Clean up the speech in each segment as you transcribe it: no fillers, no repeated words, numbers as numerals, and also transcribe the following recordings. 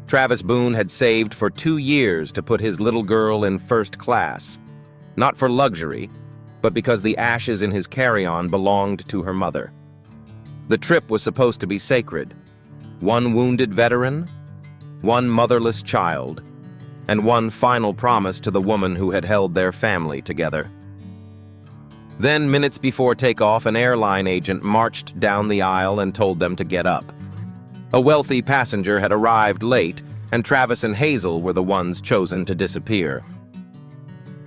Travis Boone had saved for 2 years to put his little girl in first class, not for luxury, but because the ashes in his carry-on belonged to her mother. The trip was supposed to be sacred. One wounded veteran, one motherless child, and one final promise to the woman who had held their family together. Then, minutes before takeoff, an airline agent marched down the aisle and told them to get up. A wealthy passenger had arrived late, and Travis and Hazel were the ones chosen to disappear.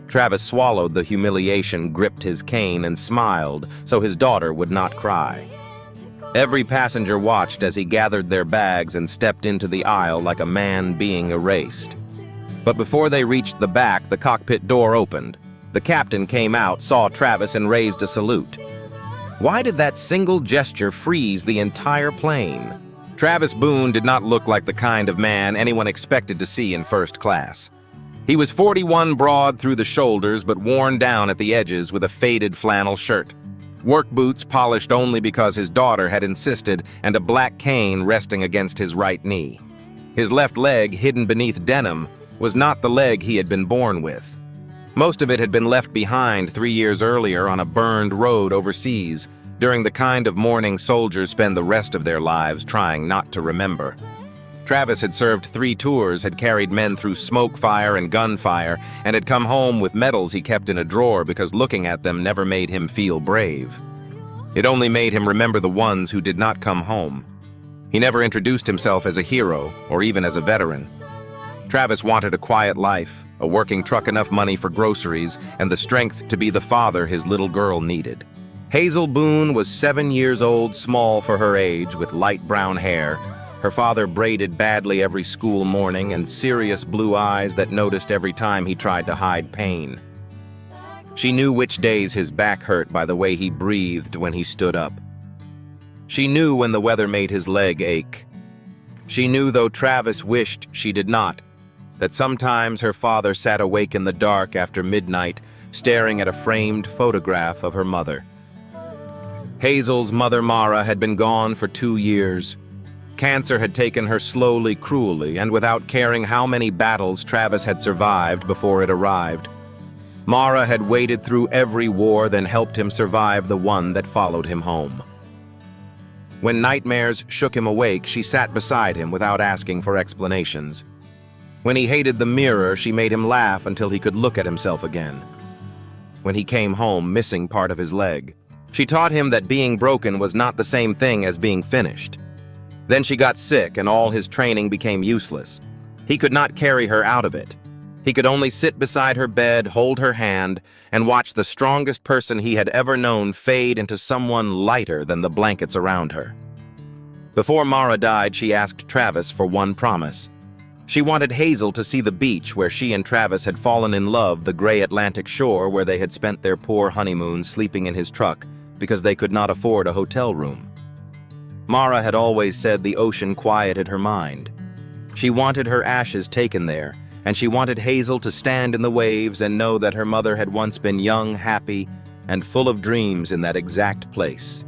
Travis swallowed the humiliation, gripped his cane, and smiled so his daughter would not cry. Every passenger watched as he gathered their bags and stepped into the aisle like a man being erased. But before they reached the back, the cockpit door opened. The captain came out, saw Travis, and raised a salute. Why did that single gesture freeze the entire plane? Travis Boone did not look like the kind of man anyone expected to see in first class. He was 41 broad through the shoulders but worn down at the edges with a faded flannel shirt, work boots polished only because his daughter had insisted, and a black cane resting against his right knee. His left leg, hidden beneath denim, was not the leg he had been born with. Most of it had been left behind 3 years earlier on a burned road overseas, during the kind of mourning soldiers spend the rest of their lives trying not to remember. Travis had served 3 tours, had carried men through smoke, fire, and gunfire, and had come home with medals he kept in a drawer because looking at them never made him feel brave. It only made him remember the ones who did not come home. He never introduced himself as a hero or even as a veteran. Travis wanted a quiet life, a working truck, enough money for groceries, and the strength to be the father his little girl needed. Hazel Boone was 7 years old, small for her age, with light brown hair. Her father braided badly every school morning, and serious blue eyes that noticed every time he tried to hide pain. She knew which days his back hurt by the way he breathed when he stood up. She knew when the weather made his leg ache. She knew, though Travis wished she did not, that sometimes her father sat awake in the dark after midnight, staring at a framed photograph of her mother. Hazel's mother, Mara, had been gone for 2 years. Cancer had taken her slowly, cruelly, and without caring how many battles Travis had survived before it arrived. Mara had waded through every war, then helped him survive the one that followed him home. When nightmares shook him awake, she sat beside him without asking for explanations. When he hated the mirror, she made him laugh until he could look at himself again. When he came home, missing part of his leg, she taught him that being broken was not the same thing as being finished. Then she got sick, and all his training became useless. He could not carry her out of it. He could only sit beside her bed, hold her hand, and watch the strongest person he had ever known fade into someone lighter than the blankets around her. Before Mara died, she asked Travis for one promise. She wanted Hazel to see the beach where she and Travis had fallen in love, the gray Atlantic shore where they had spent their poor honeymoon sleeping in his truck because they could not afford a hotel room. Mara had always said the ocean quieted her mind. She wanted her ashes taken there, and she wanted Hazel to stand in the waves and know that her mother had once been young, happy, and full of dreams in that exact place.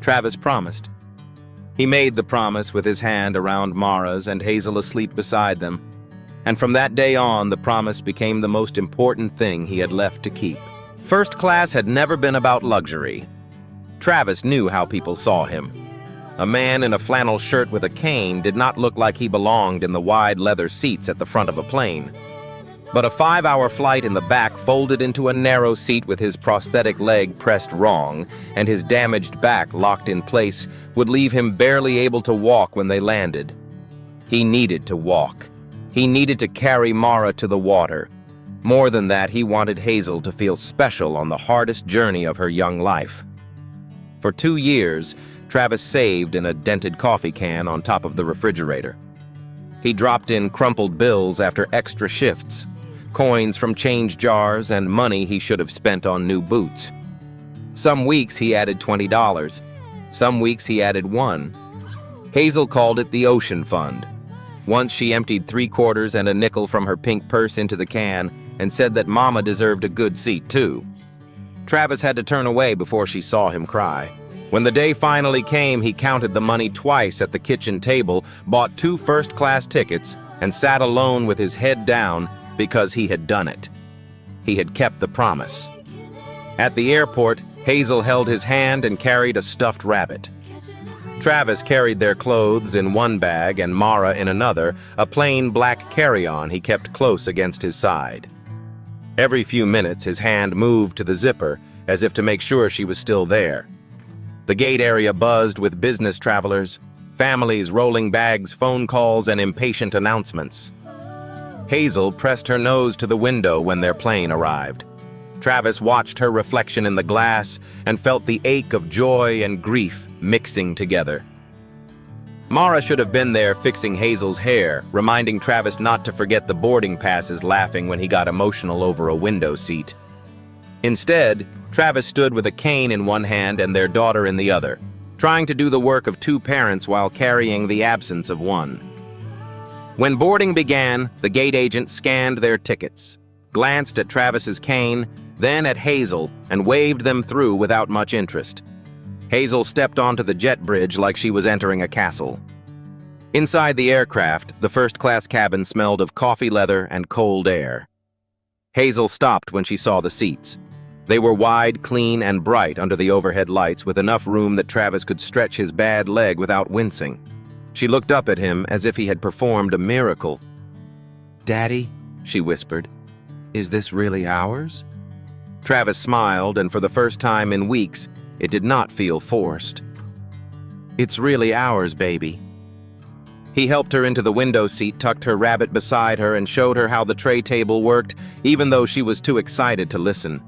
Travis promised. He made the promise with his hand around Mara's and Hazel asleep beside them, and from that day on, the promise became the most important thing he had left to keep. First class had never been about luxury. Travis knew how people saw him. A man in a flannel shirt with a cane did not look like he belonged in the wide leather seats at the front of a plane. But a 5-hour flight in the back folded into a narrow seat with his prosthetic leg pressed wrong and his damaged back locked in place would leave him barely able to walk when they landed. He needed to walk. He needed to carry Mara to the water. More than that, he wanted Hazel to feel special on the hardest journey of her young life. For 2 years, Travis saved in a dented coffee can on top of the refrigerator. He dropped in crumpled bills after extra shifts, coins from change jars, and money he should have spent on new boots. Some weeks he added $20. Some weeks he added $1. Hazel called it the Ocean Fund. Once she emptied 3 quarters and a nickel from her pink purse into the can and said that Mama deserved a good seat too. Travis had to turn away before she saw him cry. When the day finally came, he counted the money twice at the kitchen table, bought 2 first-class tickets, and sat alone with his head down because he had done it. He had kept the promise. At the airport, Hazel held his hand and carried a stuffed rabbit. Travis carried their clothes in one bag and Mara in another, a plain black carry-on he kept close against his side. Every few minutes, his hand moved to the zipper, as if to make sure she was still there. The gate area buzzed with business travelers, families rolling bags, phone calls, and impatient announcements. Hazel pressed her nose to the window when their plane arrived. Travis watched her reflection in the glass and felt the ache of joy and grief mixing together. Mara should have been there fixing Hazel's hair, reminding Travis not to forget the boarding passes, laughing when he got emotional over a window seat. Instead, Travis stood with a cane in one hand and their daughter in the other, trying to do the work of 2 parents while carrying the absence of one. When boarding began, the gate agent scanned their tickets, glanced at Travis's cane, then at Hazel, and waved them through without much interest. Hazel stepped onto the jet bridge like she was entering a castle. Inside the aircraft, the first-class cabin smelled of coffee leather and cold air. Hazel stopped when she saw the seats. They were wide, clean, and bright under the overhead lights, with enough room that Travis could stretch his bad leg without wincing. She looked up at him as if he had performed a miracle. "Daddy," she whispered, "is this really ours?" Travis smiled, and for the first time in weeks, it did not feel forced. "It's really ours, baby." He helped her into the window seat, tucked her rabbit beside her, and showed her how the tray table worked, even though she was too excited to listen.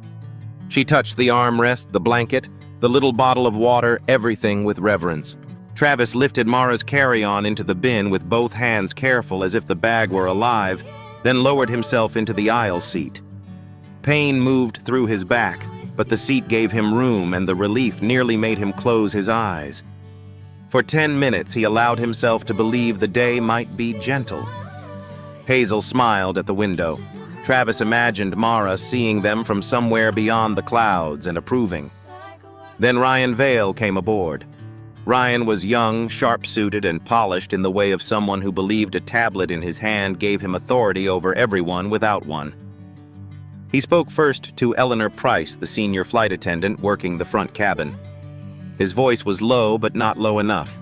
She touched the armrest, the blanket, the little bottle of water, everything with reverence. Travis lifted Mara's carry-on into the bin with both hands, careful as if the bag were alive, then lowered himself into the aisle seat. Pain moved through his back, but the seat gave him room, and the relief nearly made him close his eyes. For 10 minutes, he allowed himself to believe the day might be gentle. Hazel smiled at the window. Travis imagined Mara seeing them from somewhere beyond the clouds and approving. Then Ryan Vale came aboard. Ryan was young, sharp-suited, and polished in the way of someone who believed a tablet in his hand gave him authority over everyone without one. He spoke first to Eleanor Price, the senior flight attendant working the front cabin. His voice was low, but not low enough.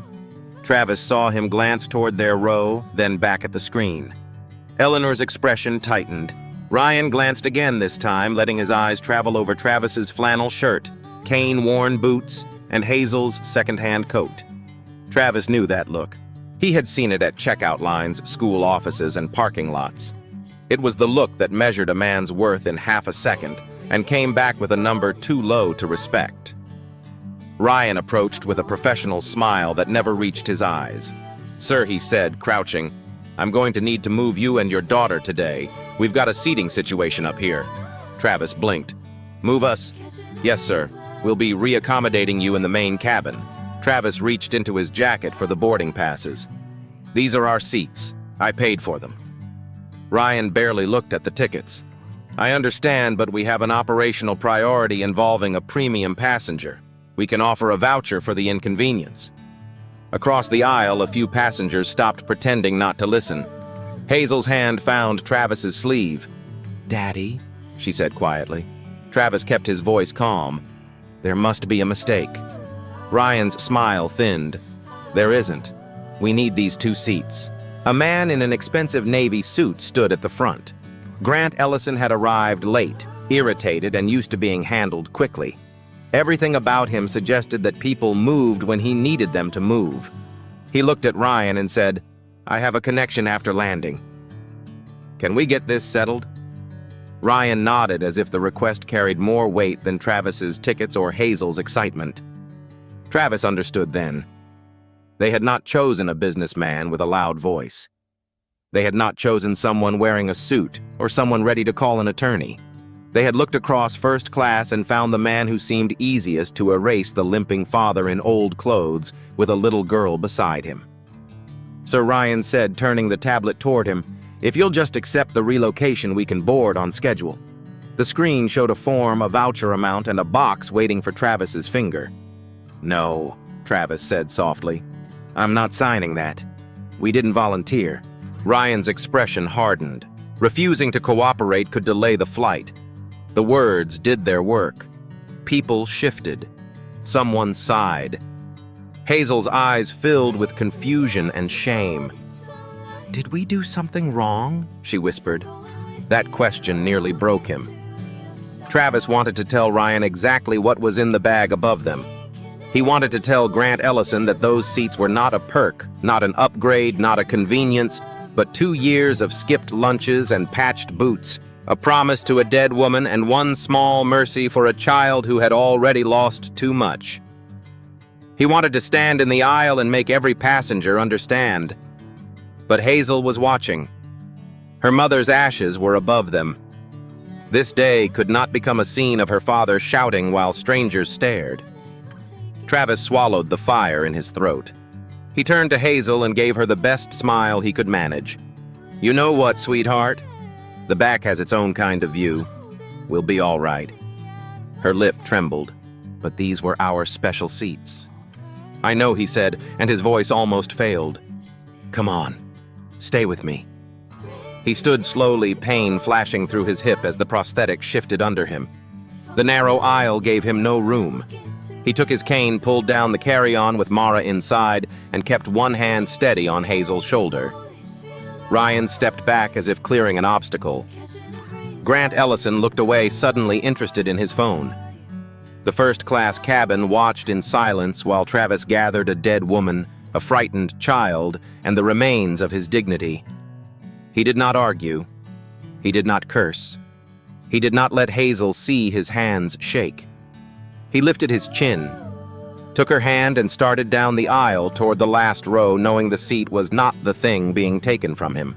Travis saw him glance toward their row, then back at the screen. Eleanor's expression tightened. Ryan glanced again this time, letting his eyes travel over Travis's flannel shirt, cane-worn boots, and Hazel's second-hand coat. Travis knew that look. He had seen it at checkout lines, school offices, and parking lots. It was the look that measured a man's worth in half a second and came back with a number too low to respect. Ryan approached with a professional smile that never reached his eyes. "Sir," he said, crouching, "I'm going to need to move you and your daughter today. We've got a seating situation up here." Travis blinked. "Move us?" "Yes, sir. We'll be reaccommodating you in the main cabin." Travis reached into his jacket for the boarding passes. "These are our seats. I paid for them." Ryan barely looked at the tickets. "I understand, but we have an operational priority involving a premium passenger. We can offer a voucher for the inconvenience." Across the aisle, a few passengers stopped pretending not to listen. Hazel's hand found Travis's sleeve. "Daddy," she said quietly. Travis kept his voice calm. "There must be a mistake." Ryan's smile thinned. "There isn't. We need these 2 seats." A man in an expensive navy suit stood at the front. Grant Ellison had arrived late, irritated and used to being handled quickly. Everything about him suggested that people moved when he needed them to move. He looked at Ryan and said, "I have a connection after landing. Can we get this settled?" Ryan nodded as if the request carried more weight than Travis's tickets or Hazel's excitement. Travis understood then. They had not chosen a businessman with a loud voice. They had not chosen someone wearing a suit or someone ready to call an attorney. They had looked across first class and found the man who seemed easiest to erase the limping father in old clothes with a little girl beside him. Sir Ryan said, turning the tablet toward him, "If you'll just accept the relocation, we can board on schedule." The screen showed a form, a voucher amount, and a box waiting for Travis's finger. No, Travis said softly. I'm not signing that. We didn't volunteer. Ryan's expression hardened. Refusing to cooperate could delay the flight. The words did their work. People shifted. Someone sighed. Hazel's eyes filled with confusion and shame. Did we do something wrong? She whispered. That question nearly broke him. Travis wanted to tell Ryan exactly what was in the bag above them. He wanted to tell Grant Ellison that those seats were not a perk, not an upgrade, not a convenience, but 2 years of skipped lunches and patched boots, a promise to a dead woman and one small mercy for a child who had already lost too much. He wanted to stand in the aisle and make every passenger understand. But Hazel was watching. Her mother's ashes were above them. This day could not become a scene of her father shouting while strangers stared. Travis swallowed the fire in his throat. He turned to Hazel and gave her the best smile he could manage. You know what, sweetheart? The back has its own kind of view. We'll be all right. Her lip trembled, but these were our special seats. I know, he said, and his voice almost failed. Come on, stay with me. He stood slowly, pain flashing through his hip as the prosthetic shifted under him. The narrow aisle gave him no room. He took his cane, pulled down the carry-on with Mara inside, and kept one hand steady on Hazel's shoulder. Ryan stepped back as if clearing an obstacle. Grant Ellison looked away, suddenly interested in his phone. The first-class cabin watched in silence while Travis gathered a dead woman, a frightened child, and the remains of his dignity. He did not argue. He did not curse. He did not let Hazel see his hands shake. He lifted his chin, took her hand and started down the aisle toward the last row, knowing the seat was not the thing being taken from him.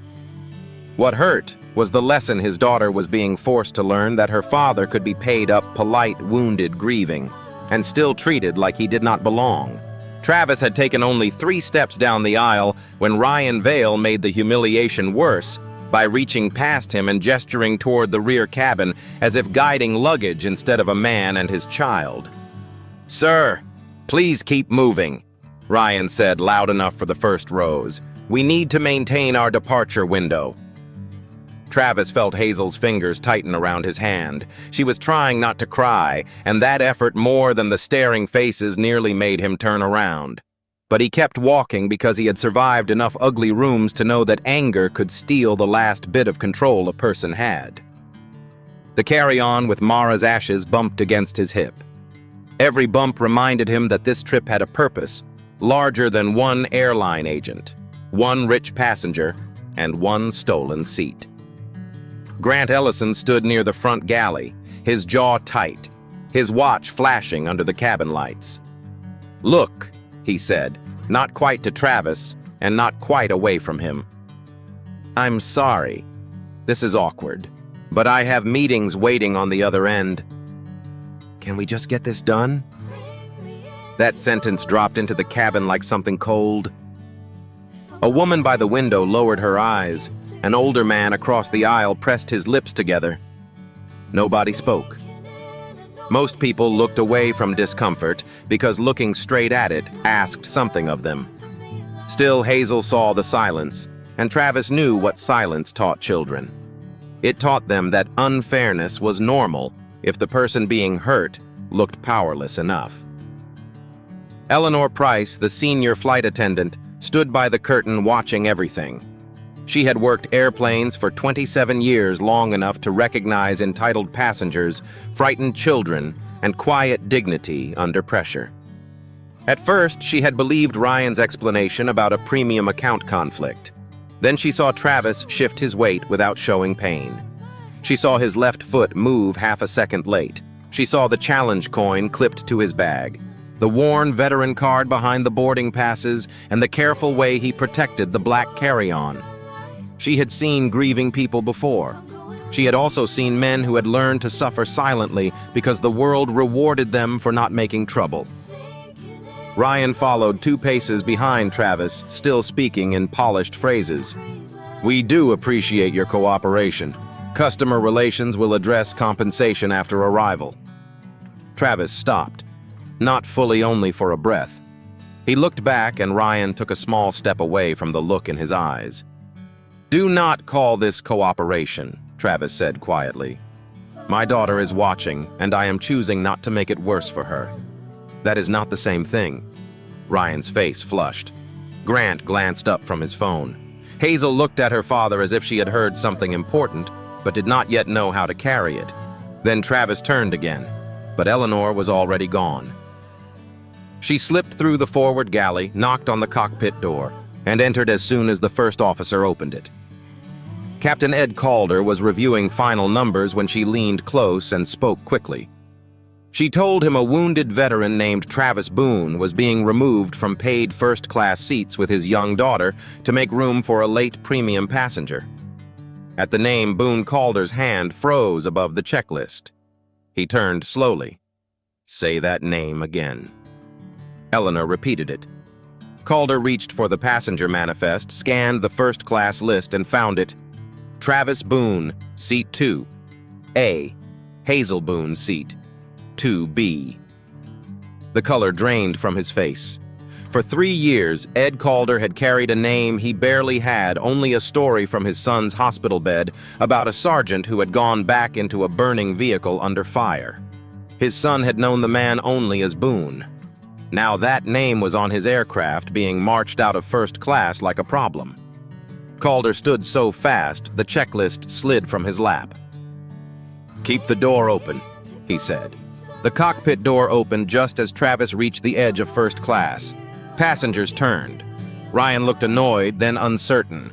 What hurt was the lesson his daughter was being forced to learn, that her father could be paid up polite, wounded, grieving, and still treated like he did not belong. Travis had taken only 3 steps down the aisle when Ryan Vale made the humiliation worse by reaching past him and gesturing toward the rear cabin as if guiding luggage instead of a man and his child. Sir, please keep moving, Ryan said loud enough for the first rows. We need to maintain our departure window. Travis felt Hazel's fingers tighten around his hand. She was trying not to cry, and that effort more than the staring faces nearly made him turn around. But he kept walking because he had survived enough ugly rooms to know that anger could steal the last bit of control a person had. The carry-on with Mara's ashes bumped against his hip. Every bump reminded him that this trip had a purpose, larger than one airline agent, one rich passenger, and one stolen seat. Grant Ellison stood near the front galley, his jaw tight, his watch flashing under the cabin lights. Look, he said, not quite to Travis, and not quite away from him. I'm sorry. This is awkward, but I have meetings waiting on the other end. Can we just get this done? That sentence dropped into the cabin like something cold. A woman by the window lowered her eyes. An older man across the aisle pressed his lips together. Nobody spoke. Most people looked away from discomfort because looking straight at it asked something of them. Still, Hazel saw the silence, and Travis knew what silence taught children. It taught them that unfairness was normal if the person being hurt looked powerless enough. Eleanor Price, the senior flight attendant, stood by the curtain watching everything. She had worked airplanes for 27 years, long enough to recognize entitled passengers, frightened children, and quiet dignity under pressure. At first, she had believed Ryan's explanation about a premium account conflict. Then she saw Travis shift his weight without showing pain. She saw his left foot move half a second late. She saw the challenge coin clipped to his bag, the worn veteran card behind the boarding passes, and the careful way he protected the black carry-on. She had seen grieving people before. She had also seen men who had learned to suffer silently because the world rewarded them for not making trouble. Ryan followed 2 paces behind Travis, still speaking in polished phrases. We do appreciate your cooperation. Customer relations will address compensation after arrival. Travis stopped. not fully, only for a breath. He looked back and Ryan took a small step away from the look in his eyes. "Do not call this cooperation," Travis said quietly. "My daughter is watching, and I am choosing not to make it worse for her." "That is not the same thing." Ryan's face flushed. Grant glanced up from his phone. Hazel looked at her father as if she had heard something important, but did not yet know how to carry it. Then Travis turned again, but Eleanor was already gone. She slipped through the forward galley, knocked on the cockpit door, and entered as soon as the first officer opened it. Captain Ed Calder was reviewing final numbers when she leaned close and spoke quickly. She told him a wounded veteran named Travis Boone was being removed from paid first-class seats with his young daughter to make room for a late premium passenger. At the name, Boone Calder's hand froze above the checklist. He turned slowly. "Say that name again." Eleanor repeated it. Calder reached for the passenger manifest, scanned the first-class list, and found it. Travis Boone, seat 2. A. Hazel Boone, seat 2B. The color drained from his face. For 3 years, Ed Calder had carried a name he barely had, only a story from his son's hospital bed about a sergeant who had gone back into a burning vehicle under fire. His son had known the man only as Boone. Now that name was on his aircraft, being marched out of first class like a problem. Calder stood so fast, the checklist slid from his lap. "Keep the door open," he said. The cockpit door opened just as Travis reached the edge of first class. Passengers turned. Ryan looked annoyed, then uncertain.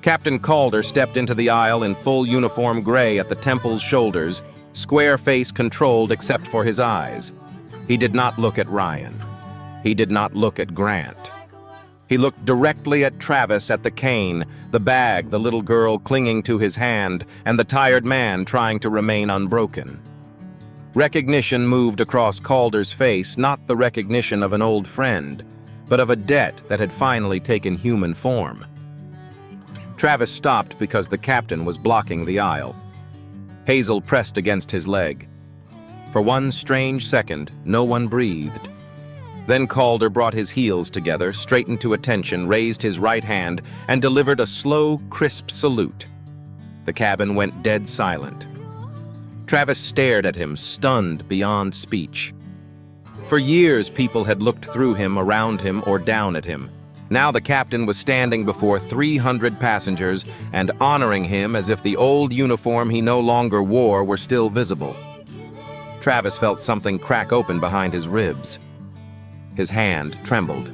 Captain Calder stepped into the aisle in full uniform gray at the temple's shoulders, square face controlled except for his eyes. He did not look at Ryan. He did not look at Grant. He looked directly at Travis, at the cane, the bag, the little girl clinging to his hand, and the tired man trying to remain unbroken. Recognition moved across Calder's face, not the recognition of an old friend, but of a debt that had finally taken human form. Travis stopped because the captain was blocking the aisle. Hazel pressed against his leg. For one strange second, no one breathed. Then Calder brought his heels together, straightened to attention, raised his right hand, and delivered a slow, crisp salute. The cabin went dead silent. Travis stared at him, stunned beyond speech. For years, people had looked through him, around him, or down at him. Now the captain was standing before 300 passengers and honoring him as if the old uniform he no longer wore were still visible. Travis felt something crack open behind his ribs. His hand trembled.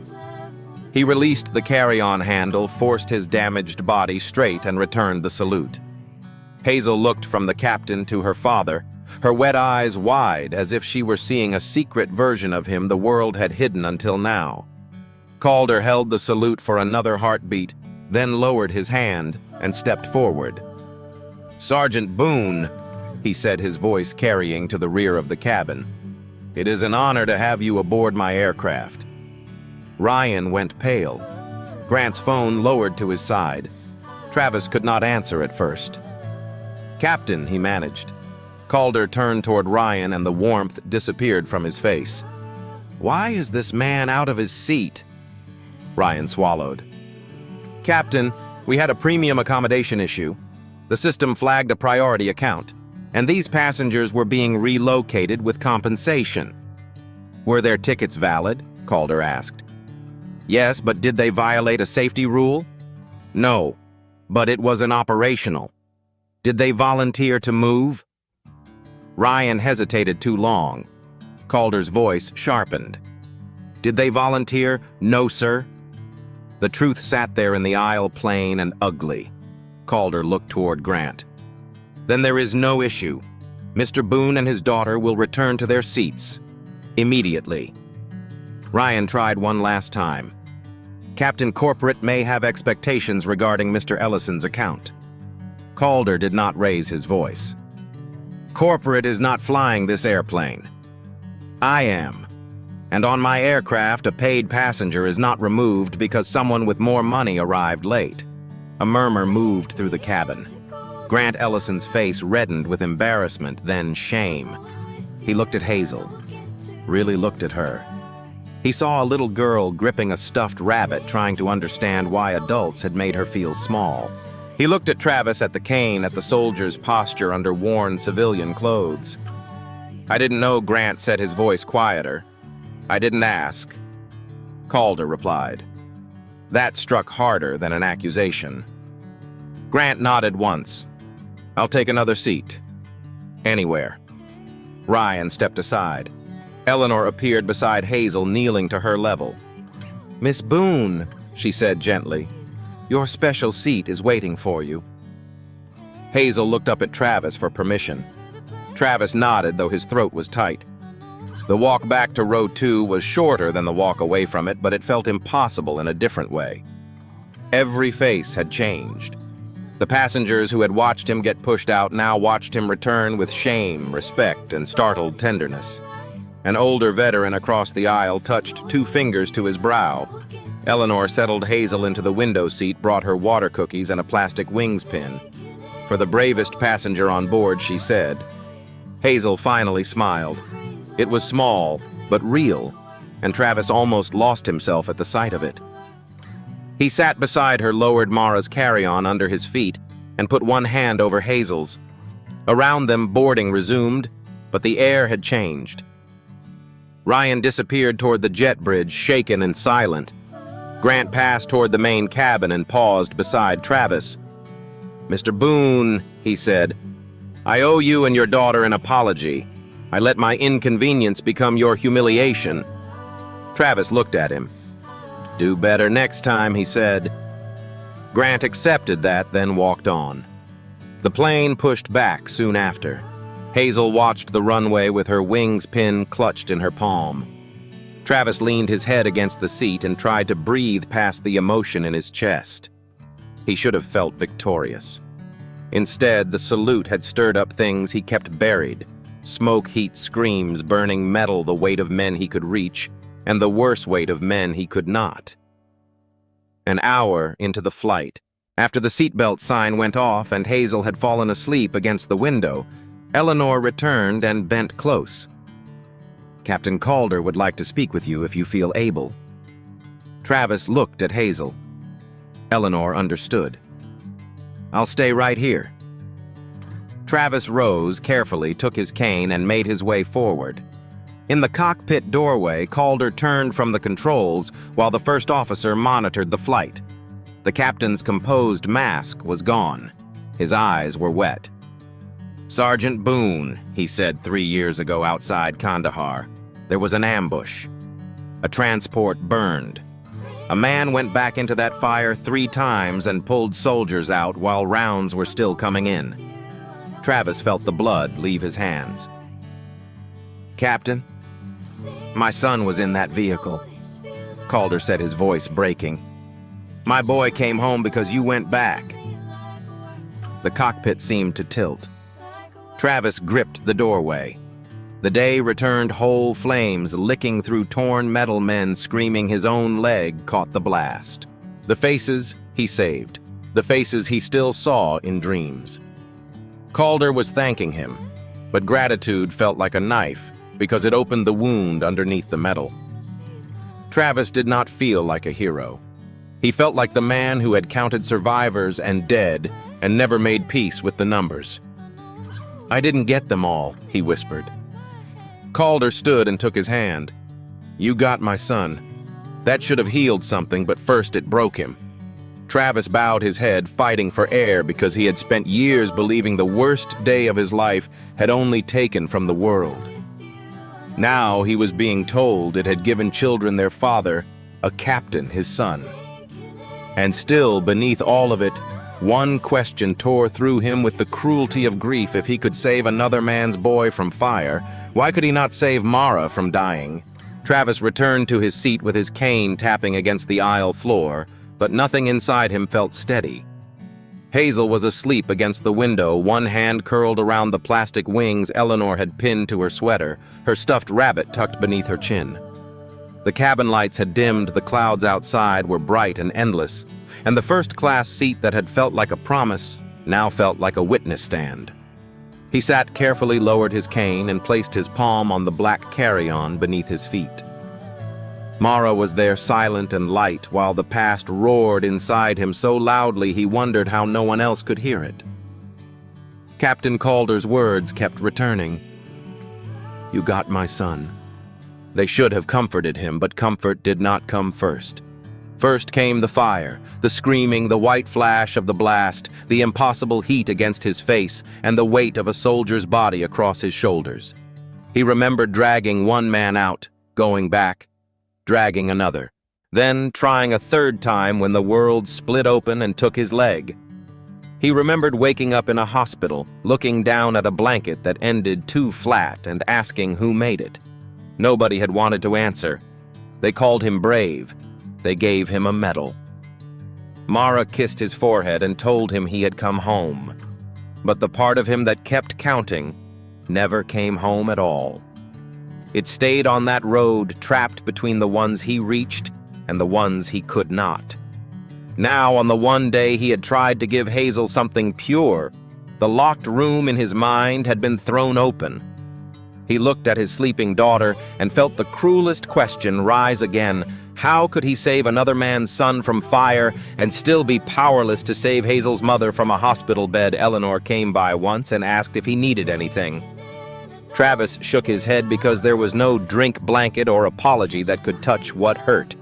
He released the carry-on handle, forced his damaged body straight, and returned the salute. Hazel looked from the captain to her father, her wet eyes wide as if she were seeing a secret version of him the world had hidden until now. Calder held the salute for another heartbeat, then lowered his hand and stepped forward. "Sergeant Boone," he said, his voice carrying to the rear of the cabin. "It is an honor to have you aboard my aircraft." Ryan went pale. Grant's phone lowered to his side. Travis could not answer at first. "Captain," he managed. Calder turned toward Ryan and the warmth disappeared from his face. "Why is this man out of his seat?" Ryan swallowed. "Captain, we had a premium accommodation issue. The system flagged a priority account, and these passengers were being relocated with compensation." "Were their tickets valid?" Calder asked. "Yes, but did they violate a safety rule?" "No, but it was an operational." "Did they volunteer to move?" Ryan hesitated too long. Calder's voice sharpened. "Did they volunteer?" "No, sir." The truth sat there in the aisle, plain and ugly. Calder looked toward Grant. "Then there is no issue. Mr. Boone and his daughter will return to their seats. Immediately." Ryan tried one last time. "Captain Corporate may have expectations regarding Mr. Ellison's account." Calder did not raise his voice. "Corporate is not flying this airplane. I am. And on my aircraft, a paid passenger is not removed because someone with more money arrived late." A murmur moved through the cabin. Grant Ellison's face reddened with embarrassment, then shame. He looked at Hazel. really looked at her. He saw a little girl gripping a stuffed rabbit, trying to understand why adults had made her feel small. He looked at Travis, at the cane, at the soldier's posture under worn civilian clothes. "I didn't know," Grant said, his voice quieter. "I didn't ask," Calder replied. That struck harder than an accusation. Grant nodded once. "I'll take another seat." "Anywhere." Ryan stepped aside. Eleanor appeared beside Hazel, kneeling to her level. "Miss Boone," she said gently, "your special seat is waiting for you." Hazel looked up at Travis for permission. Travis nodded, though his throat was tight. The walk back to row 2 was shorter than the walk away from it, but it felt impossible in a different way. Every face had changed. The passengers who had watched him get pushed out now watched him return with shame, respect, and startled tenderness. An older veteran across the aisle touched 2 fingers to his brow. Eleanor settled Hazel into the window seat, brought her water cookies and a plastic wings pin. "For the bravest passenger on board," she said. Hazel finally smiled. It was small, but real, and Travis almost lost himself at the sight of it. He sat beside her, lowered Mara's carry-on under his feet, and put one hand over Hazel's. Around them, boarding resumed, but the air had changed. Ryan disappeared toward the jet bridge, shaken and silent. Grant passed toward the main cabin and paused beside Travis. "Mr. Boone," he said, "I owe you and your daughter an apology. I let my inconvenience become your humiliation." Travis looked at him. "Do better next time," he said. Grant accepted that, then walked on. The plane pushed back soon after. Hazel watched the runway with her wings pin clutched in her palm. Travis leaned his head against the seat and tried to breathe past the emotion in his chest. He should have felt victorious. Instead, the salute had stirred up things he kept buried. Smoke, heat, screams, burning metal, the weight of men he could reach, and the worse weight of men he could not. An hour into the flight, after the seatbelt sign went off and Hazel had fallen asleep against the window, Eleanor returned and bent close. "Captain Calder would like to speak with you if you feel able." Travis looked at Hazel. Eleanor understood. "I'll stay right here." Travis rose carefully, took his cane, and made his way forward. In the cockpit doorway, Calder turned from the controls while the first officer monitored the flight. The captain's composed mask was gone. His eyes were wet. "Sergeant Boone," he said 3 years ago outside Kandahar. There was an ambush. A transport burned. A man went back into that fire 3 times and pulled soldiers out while rounds were still coming in. Travis felt the blood leave his hands. "Captain, my son was in that vehicle," Calder said, his voice breaking. "My boy came home because you went back." The cockpit seemed to tilt. Travis gripped the doorway. The day returned, whole flames licking through torn metal. Men screaming his own leg caught the blast. The faces he saved. The faces he still saw in dreams. Calder was thanking him, but gratitude felt like a knife because it opened the wound underneath the metal. Travis did not feel like a hero. He felt like the man who had counted survivors and dead and never made peace with the numbers. "I didn't get them all," he whispered. Calder stood and took his hand. "You got my son. That should have healed something, but first it broke him." Travis bowed his head, fighting for air because he had spent years believing the worst day of his life had only taken from the world. Now he was being told it had given children their father, a captain his son. And still, beneath all of it, one question tore through him with the cruelty of grief. If he could save another man's boy from fire, why could he not save Mara from dying? Travis returned to his seat with his cane tapping against the aisle floor, but nothing inside him felt steady. Hazel was asleep against the window, one hand curled around the plastic wings Eleanor had pinned to her sweater, her stuffed rabbit tucked beneath her chin. The cabin lights had dimmed, the clouds outside were bright and endless, and the first-class seat that had felt like a promise now felt like a witness stand. He sat carefully, lowered his cane, and placed his palm on the black carry-on beneath his feet. Mara was there, silent and light, while the past roared inside him so loudly he wondered how no one else could hear it. Captain Calder's words kept returning. "You got my son." They should have comforted him, but comfort did not come first. First came the fire, the screaming, the white flash of the blast, the impossible heat against his face, and the weight of a soldier's body across his shoulders. He remembered dragging one man out, going back, dragging another, then trying a third time when the world split open and took his leg. He remembered waking up in a hospital, looking down at a blanket that ended too flat and asking who made it. Nobody had wanted to answer. They called him brave. They gave him a medal. Mara kissed his forehead and told him he had come home. But the part of him that kept counting never came home at all. It stayed on that road, trapped between the ones he reached and the ones he could not. Now, on the one day he had tried to give Hazel something pure, the locked room in his mind had been thrown open. He looked at his sleeping daughter and felt the cruelest question rise again. How could he save another man's son from fire and still be powerless to save Hazel's mother from a hospital bed? Eleanor came by once and asked if he needed anything. Travis shook his head because there was no drink blanket or apology that could touch what hurt.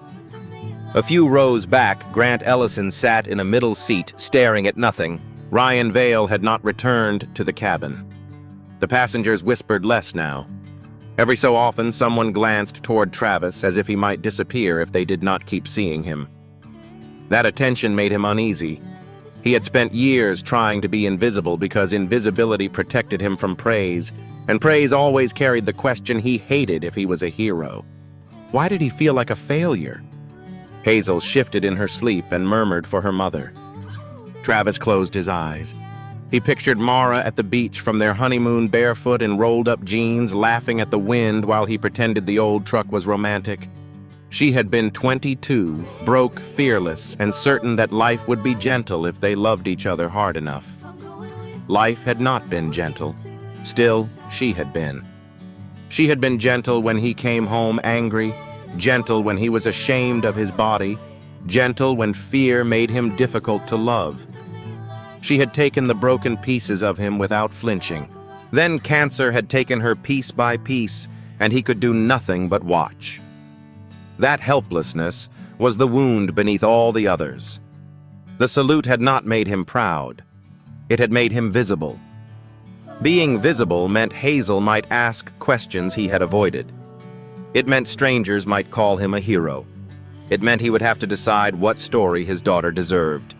A few rows back, Grant Ellison sat in a middle seat, staring at nothing. Ryan Vale had not returned to the cabin. The passengers whispered less now. Every so often, someone glanced toward Travis as if he might disappear if they did not keep seeing him. That attention made him uneasy. He had spent years trying to be invisible because invisibility protected him from praise, and praise always carried the question he hated if he was a hero. Why did he feel like a failure? Hazel shifted in her sleep and murmured for her mother. Travis closed his eyes. He pictured Mara at the beach from their honeymoon, barefoot in rolled-up jeans, laughing at the wind while he pretended the old truck was romantic. She had been 22, broke, fearless, and certain that life would be gentle if they loved each other hard enough. Life had not been gentle. Still, she had been. She had been gentle when he came home angry, gentle when he was ashamed of his body, gentle when fear made him difficult to love. She had taken the broken pieces of him without flinching. Then cancer had taken her piece by piece, and he could do nothing but watch. That helplessness was the wound beneath all the others. The salute had not made him proud. It had made him visible. Being visible meant Hazel might ask questions he had avoided. It meant strangers might call him a hero. It meant he would have to decide what story his daughter deserved.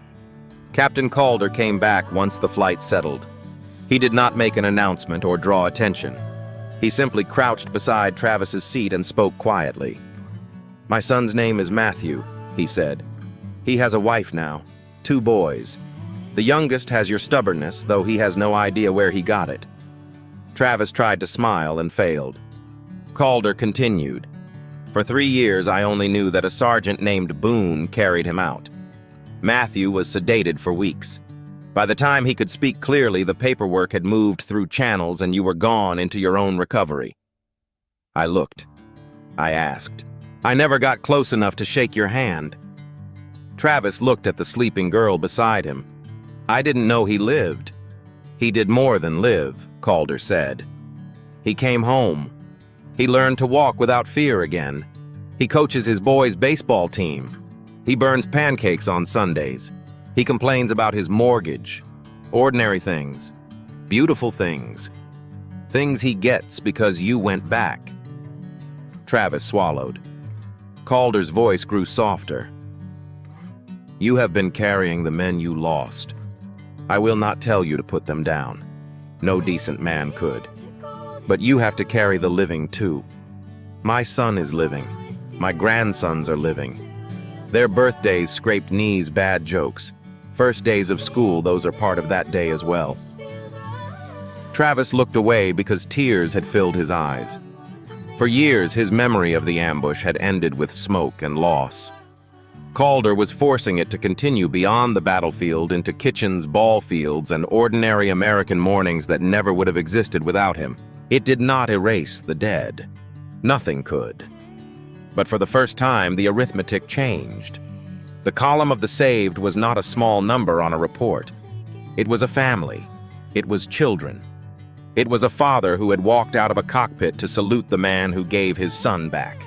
Captain Calder came back once the flight settled. He did not make an announcement or draw attention. He simply crouched beside Travis's seat and spoke quietly. "My son's name is Matthew," he said. "He has a wife now, 2 boys. The youngest has your stubbornness, though he has no idea where he got it." Travis tried to smile and failed. Calder continued. "For 3 years I only knew that a sergeant named Boone carried him out. Matthew was sedated for weeks. By the time he could speak clearly, the paperwork had moved through channels and you were gone into your own recovery." I looked. I asked. "I never got close enough to shake your hand." Travis looked at the sleeping girl beside him. "I didn't know he lived." "He did more than live," Calder said. "He came home. He learned to walk without fear again. He coaches his boys' baseball team. He burns pancakes on Sundays. He complains about his mortgage. Ordinary things. Beautiful things. Things he gets because you went back." Travis swallowed. Calder's voice grew softer. "You have been carrying the men you lost. I will not tell you to put them down. No decent man could. But you have to carry the living too. My son is living. My grandsons are living. Their birthdays, scraped knees, bad jokes. First days of school, those are part of that day as well." Travis looked away because tears had filled his eyes. For years, his memory of the ambush had ended with smoke and loss. Calder was forcing it to continue beyond the battlefield into kitchens, ball fields, and ordinary American mornings that never would have existed without him. It did not erase the dead. Nothing could. But for the first time, the arithmetic changed. The column of the saved was not a small number on a report. It was a family. It was children. It was a father who had walked out of a cockpit to salute the man who gave his son back.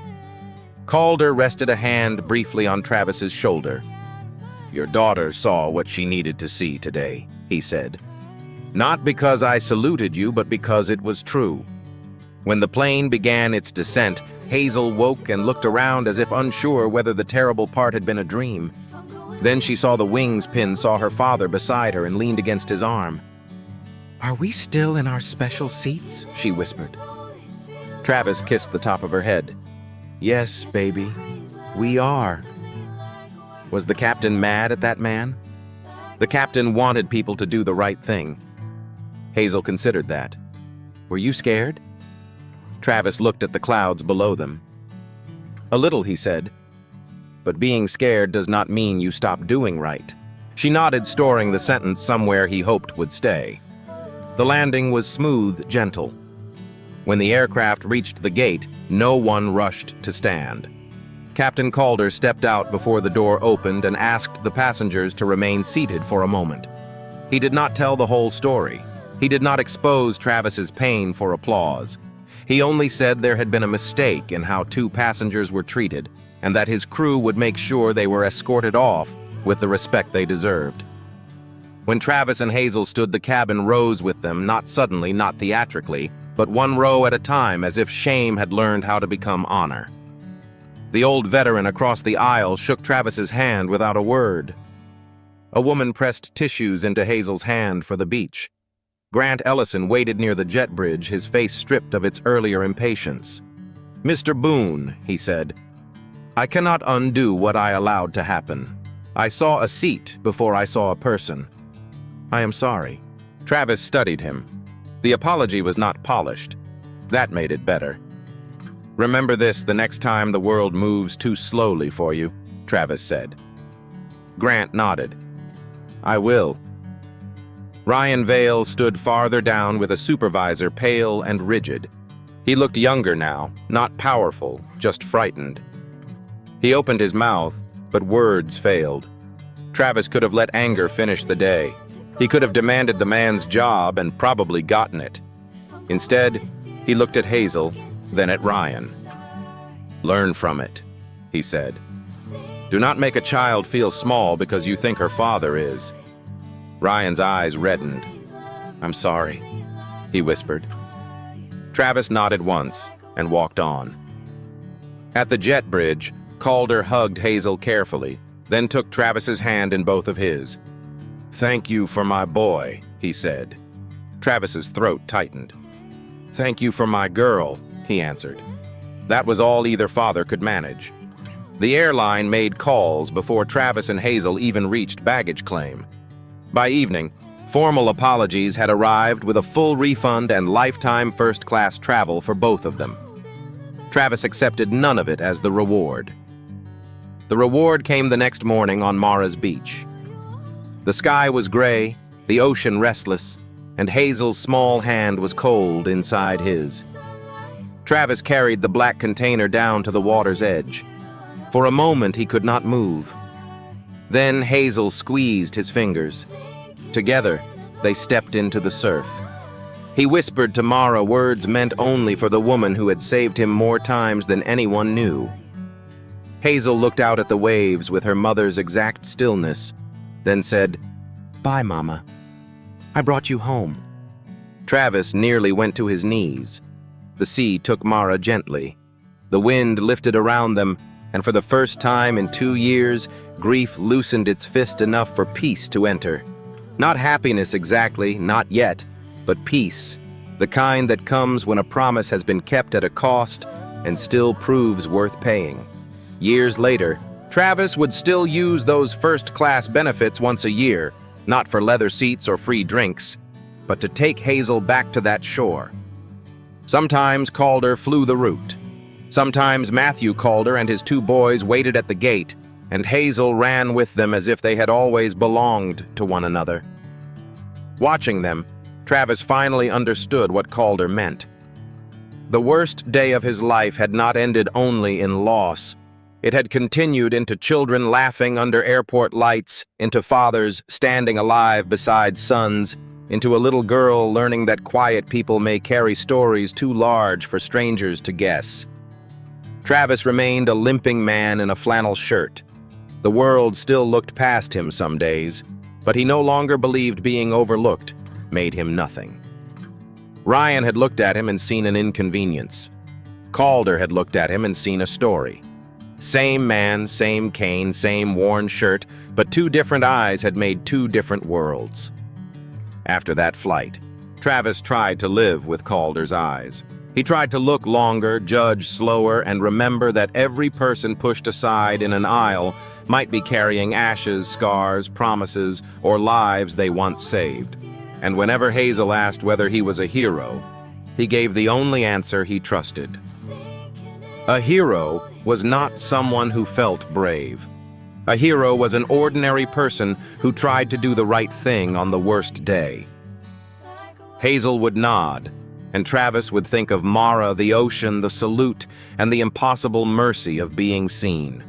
Calder rested a hand briefly on Travis's shoulder. "Your daughter saw what she needed to see today," he said. "Not because I saluted you, but because it was true." When the plane began its descent, Hazel woke and looked around as if unsure whether the terrible part had been a dream. Then she saw the wings pin, saw her father beside her, and leaned against his arm. "Are we still in our special seats?" she whispered. Travis kissed the top of her head. "Yes, baby, we are." Was the captain mad at that man? The captain wanted people to do the right thing. Hazel considered that. "Were you scared?" Travis looked at the clouds below them. "A little," he said. "But being scared does not mean you stop doing right." She nodded, storing the sentence somewhere he hoped would stay. The landing was smooth, gentle. When the aircraft reached the gate, no one rushed to stand. Captain Calder stepped out before the door opened and asked the passengers to remain seated for a moment. He did not tell the whole story. He did not expose Travis's pain for applause. He only said there had been a mistake in how 2 passengers were treated, and that his crew would make sure they were escorted off with the respect they deserved. When Travis and Hazel stood, the cabin rose with them, not suddenly, not theatrically, but one row at a time, as if shame had learned how to become honor. The old veteran across the aisle shook Travis's hand without a word. A woman pressed tissues into Hazel's hand for the beach. Grant Ellison waited near the jet bridge, his face stripped of its earlier impatience. "Mr. Boone," he said, "I cannot undo what I allowed to happen. I saw a seat before I saw a person. I am sorry." Travis studied him. The apology was not polished. That made it better. "Remember this the next time the world moves too slowly for you," Travis said. Grant nodded. "I will." Ryan Vale stood farther down with a supervisor, pale and rigid. He looked younger now, not powerful, just frightened. He opened his mouth, but words failed. Travis could have let anger finish the day. He could have demanded the man's job and probably gotten it. Instead, he looked at Hazel, then at Ryan. "Learn from it," he said. "Do not make a child feel small because you think her father is." Ryan's eyes reddened. "I'm sorry," he whispered. Travis nodded once and walked on. At the jet bridge, Calder hugged Hazel carefully, then took Travis's hand in both of his. "Thank you for my boy," he said. Travis's throat tightened. "Thank you for my girl," he answered. That was all either father could manage. The airline made calls before Travis and Hazel even reached baggage claim. By evening, formal apologies had arrived with a full refund and lifetime first-class travel for both of them. Travis accepted none of it as the reward. The reward came the next morning on Mara's beach. The sky was gray, the ocean restless, and Hazel's small hand was cold inside his. Travis carried the black container down to the water's edge. For a moment, he could not move. Then Hazel squeezed his fingers. Together, they stepped into the surf. He whispered to Mara words meant only for the woman who had saved him more times than anyone knew. Hazel looked out at the waves with her mother's exact stillness, then said, "Bye, Mama. I brought you home." Travis nearly went to his knees. The sea took Mara gently. The wind lifted around them, and for the first time in 2 years, grief loosened its fist enough for peace to enter. Not happiness exactly, not yet, but peace, the kind that comes when a promise has been kept at a cost and still proves worth paying. Years later, Travis would still use those first-class benefits once a year, not for leather seats or free drinks, but to take Hazel back to that shore. Sometimes Calder flew the route. Sometimes Matthew Calder and his 2 boys waited at the gate, and Hazel ran with them as if they had always belonged to one another. Watching them, Travis finally understood what Calder meant. The worst day of his life had not ended only in loss. It had continued into children laughing under airport lights, into fathers standing alive beside sons, into a little girl learning that quiet people may carry stories too large for strangers to guess. Travis remained a limping man in a flannel shirt. The world still looked past him some days, but he no longer believed being overlooked made him nothing. Ryan had looked at him and seen an inconvenience. Calder had looked at him and seen a story. Same man, same cane, same worn shirt, but two different eyes had made two different worlds. After that flight, Travis tried to live with Calder's eyes. He tried to look longer, judge slower, and remember that every person pushed aside in an aisle might be carrying ashes, scars, promises, or lives they once saved. And whenever Hazel asked whether he was a hero, he gave the only answer he trusted. A hero was not someone who felt brave. A hero was an ordinary person who tried to do the right thing on the worst day. Hazel would nod, and Travis would think of Mara, the ocean, the salute, and the impossible mercy of being seen.